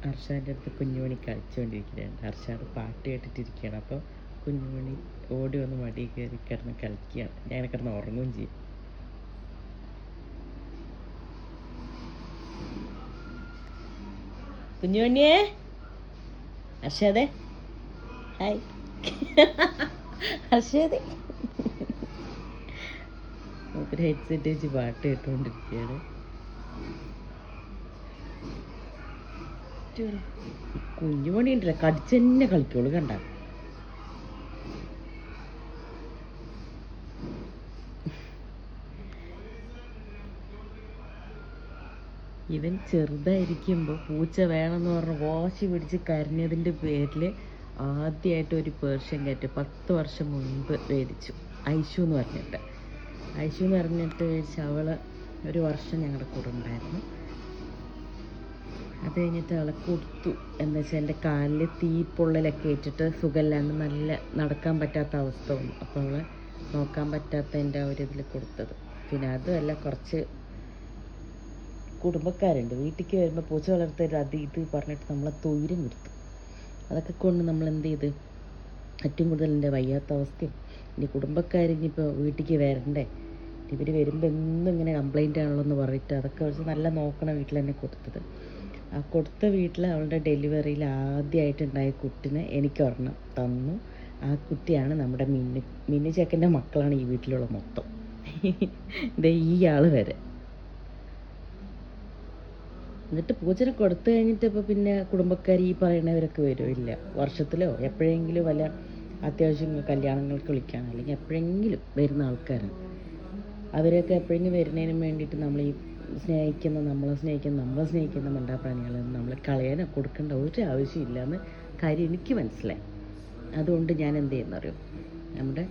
ഹർഷാൻ്റെ അടുത്ത് കുഞ്ഞുമണി കളിച്ചുകൊണ്ടിരിക്കുകയാണ്. ഹർഷാട് പാട്ട് കേട്ടിട്ടിരിക്കുകയാണ്. അപ്പോൾ കുഞ്ഞുമണി ഓടി വന്ന് മടി കയറി കിടന്ന് കളിക്കുകയാണ്. ഞാൻ കിടന്ന് ഉറങ്ങുകയും ചെയ്യും. കുഞ്ഞുമണിയേ, ഹർഷാദേ, ഹായ്. ഹർഷാദേ ഒരു ഹെഡ്സെറ്റ് വെച്ച് പാട്ട് കേട്ടുകൊണ്ടിരിക്കുകയാണ്. കുഞ്ഞുമണി ഉണ്ടല്ലോ കടിച്ചെന്നെ കളിക്കുള്ളൂ. കണ്ട ഇവൻ ചെറുതായിരിക്കുമ്പോൾ പൂച്ച വേണമെന്ന് പറഞ്ഞ് വാശി പിടിച്ച് കരഞ്ഞതിൻ്റെ പേരിൽ ആദ്യമായിട്ട് ഒരു പേർഷ്യൻ ക്യാറ്റ് 10 വർഷം മുൻപ് മേടിച്ചു. ഐഷു എന്ന് പറഞ്ഞിട്ട് മേടിച്ച് അവൾ ഒരു വർഷം ഞങ്ങളുടെ കൂടെ ഉണ്ടായിരുന്നു. അത് കഴിഞ്ഞിട്ട് അവളെ കൊടുത്തു. എന്താ വെച്ചാൽ എൻ്റെ കാലിൽ തീപ്പൊള്ളലൊക്കെ ഏറ്റിട്ട് സുഖമില്ലാണ്ട് നല്ല നടക്കാൻ പറ്റാത്ത അവസ്ഥ വന്നു. അപ്പോൾ അവളെ നോക്കാൻ പറ്റാത്തതിൻ്റെ ആ ഒരു ഇതിൽ കൊടുത്തത്. പിന്നെ അതുമല്ല, കുറച്ച് കുടുംബക്കാരുണ്ട് വീട്ടിലേക്ക് വരുമ്പോൾ പൂച്ച വളർത്തരുത് അത് ഇത് പറഞ്ഞിട്ട് നമ്മളെ തൊയിരം കൊടുത്തു. അതൊക്കെ കൊണ്ട് നമ്മൾ എന്ത് ചെയ്ത് ഏറ്റവും കൂടുതൽ എൻ്റെ വയ്യാത്ത അവസ്ഥയും ഇനി കുടുംബക്കാരിനിപ്പോൾ വീട്ടിലേക്ക് വരണ്ടേ, ഇവർ വരുമ്പോൾ എന്നും ഇങ്ങനെ കംപ്ലൈൻ്റ് ആണല്ലോ എന്ന് പറഞ്ഞിട്ട് അതൊക്കെ വെച്ച് നല്ല നോക്കണ വീട്ടിൽ തന്നെ കൊടുത്തത്. ആ കൊടുത്ത വീട്ടിൽ അവളുടെ ഡെലിവറിയിൽ ആദ്യമായിട്ടുണ്ടായ കുട്ടിനെ എനിക്ക് ഒരെണ്ണം തന്നു. ആ കുട്ടിയാണ് നമ്മുടെ മിന്നു ചെക്കൻ്റെ മക്കളാണ് ഈ വീട്ടിലുള്ള മൊത്തം. ഇതേ ഈ ആൾ വരെ. എന്നിട്ട് പൂച്ചനെ കൊടുത്തു കഴിഞ്ഞിട്ട് ഇപ്പോൾ പിന്നെ കുടുംബക്കാർ ഈ പറയുന്നവരൊക്കെ വരുമില്ല. വർഷത്തിലോ എപ്പോഴെങ്കിലും വല്ല അത്യാവശ്യം കല്യാണങ്ങൾക്ക് വിളിക്കാൻ അല്ലെങ്കിൽ എപ്പോഴെങ്കിലും വരുന്ന ആൾക്കാരാണ്. അവരൊക്കെ എപ്പോഴെങ്കിലും വരുന്നതിന് വേണ്ടിയിട്ട് നമ്മൾ ഈ നമ്മളെ സ്നേഹിക്കുന്ന മണ്ടാപ്രാണികളെ നമ്മൾ കളയാനോ കൊടുക്കേണ്ട ഒരു ആവശ്യമില്ല എന്ന് കാര്യം എനിക്ക് മനസ്സിലായി. അതുകൊണ്ട് ഞാൻ എന്ത് ചെയ്യുന്നറിയോ, നമ്മുടെ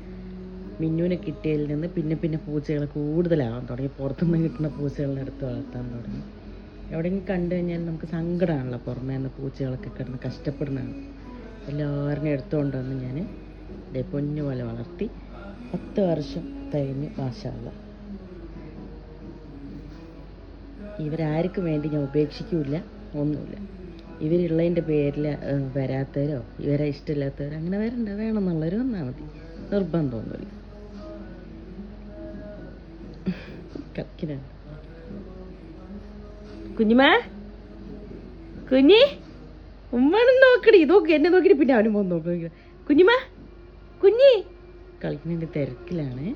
മിന്നുവിനെ കിട്ടിയതിൽ നിന്ന് പിന്നെ പൂച്ചകൾ കൂടുതലാവാൻ തുടങ്ങി. പുറത്തുനിന്ന് കിട്ടുന്ന പൂച്ചകളെ എടുത്ത് വളർത്താൻ തുടങ്ങി. എവിടെയെങ്കിലും കണ്ടു കഴിഞ്ഞാൽ നമുക്ക് സങ്കടമാണല്ലോ, പുറമേ നിന്ന് പൂച്ചകളൊക്കെ കിടന്ന് കഷ്ടപ്പെടുന്നതാണ്. എല്ലാവരും എടുത്തുകൊണ്ട് വന്ന് ഞാൻ ഇതേ പൊന്നു പോലെ വളർത്തി 10 വർഷം കഴിഞ്ഞ് മാഷാ അല്ലാഹ്. ഇവരാർക്കും വേണ്ടി ഞാൻ ഉപേക്ഷിക്കില്ല, ഒന്നുമില്ല. ഇവരുള്ളതിൻ്റെ പേരിൽ വരാത്തവരോ ഇവരെ ഇഷ്ടമില്ലാത്തവരോ അങ്ങനെ വേണമെന്നുള്ളവർ വന്നാൽ മതി, നിർബന്ധമൊന്നുമില്ല. കളിക്കലാണ് കുഞ്ഞുമാ, കുഞ്ഞി ഉമ്മനും നോക്കടി, നോക്കി എന്നെ നോക്കിയിട്ട് പിന്നെ അവനും പോകുന്നു നോക്കി. കുഞ്ഞുമാ കുഞ്ഞി കളിക്കുന്നതിൻ്റെ തിരക്കിലാണ്.